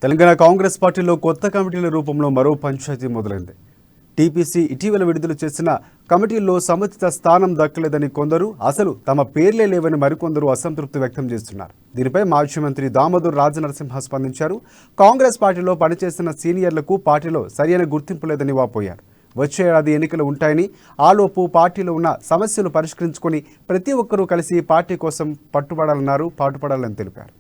తెలంగాణ కాంగ్రెస్ పార్టీలో కొత్త కమిటీల రూపంలో మరో పంచాయతీ మొదలైంది. టీపీసీ ఇటీవల విడుదల చేసిన కమిటీల్లో సముచిత స్థానం దక్కలేదని కొందరు, అసలు తమ పేర్లే లేవని మరికొందరు అసంతృప్తి వ్యక్తం చేస్తున్నారు. దీనిపై మాజీ మంత్రి దామోదర్ రాజనరసింహ స్పందించారు. కాంగ్రెస్ పార్టీలో పనిచేసిన సీనియర్లకు పార్టీలో సరైన గుర్తింపు లేదని వాపోయారు. వచ్చే ఏడాది ఎన్నికలు ఉంటాయని, ఆలోపు పార్టీలో ఉన్న సమస్యలు పరిష్కరించుకొని ప్రతి ఒక్కరూ కలిసి పార్టీ కోసం పాటుపడాలని తెలిపారు.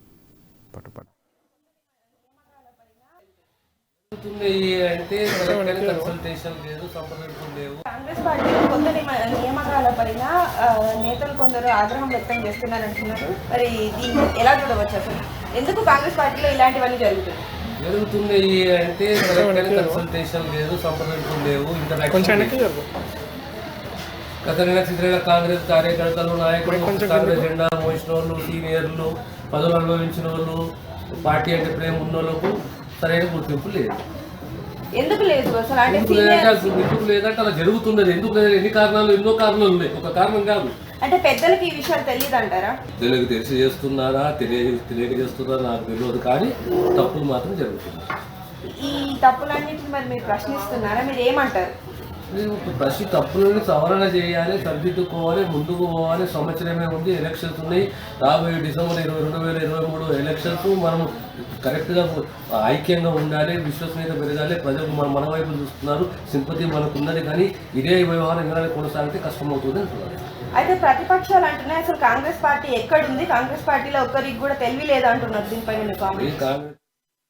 కాంగ్రెస్ పార్టీలో కొత్త నియామకాల పైన నేతలు కొందరు ఆగ్రహం వ్యక్తం చేస్తున్నారంటున్నారు. మరి దీన్ని ఎలా చూడవచ్చు? అసలు ఎందుకు కాంగ్రెస్ పార్టీలో ఇలాంటివన్నీ జరుగుతున్నాయి అంటే కన్సల్టేషన్ లేదు, సంప్రదింపులు లేవు, గత కాంగ్రెస్ కార్యకర్తలు, నాయకులు, కాంగ్రెస్ జెండా మోసిన వాళ్ళు, సీనియర్లు, పదవులు అనుభవించిన వాళ్ళు, పార్టీ అంటే ప్రేమ ఉన్న వాళ్ళకు సరైన గుర్తింపు లేదు. ఎందుకు లేదు అసలు? ఎందుకు లేదంటే అలా జరుగుతున్నది. ఎందుకు లేదు? ఎన్నో కారణాలు ఉన్నాయి, ఒక కారణం కాదు. అంటే పెద్దలకి ఈ విషయాలు తెలియదు అంటారా? తెలిసి చేస్తున్నారా, తెలియక చేస్తున్నారా నాకు తెలియదు, కానీ తప్పులు మాత్రం జరుగుతున్నాయి. ఈ తప్పులన్నింటిని మరి మీరు ప్రశ్నిస్తున్నారా? మీరు ఏమంటారు? ప్రతి తప్పులను సవరణ చేయాలి, సరిదిద్దుకోవాలి, ముందుకు పోవాలి. సంవత్సరమే ఉంది, ఎలక్షన్స్ ఉన్నాయి. రాబోయే డిసెంబర్ 2023 ఎలక్షన్స్. మనం కరెక్ట్గా ఐక్యంగా ఉండాలి, విశ్వసనీయత పెరగాలి. ప్రజలు మన వైపు చూస్తున్నారు, సింపతి మనకున్నది, కానీ ఇదే వ్యవహారం ఇంకా కొనసాగితే కష్టమవుతుంది అంటున్నారు. అయితే ప్రతిపక్షాలు అంటున్నాయి అసలు కాంగ్రెస్ పార్టీ ఎక్కడుంది, కాంగ్రెస్ పార్టీలో ఒక్కరికి కూడా తెలివి లేదు అంటున్నారు. దీనిపైన కాంగ్రెస్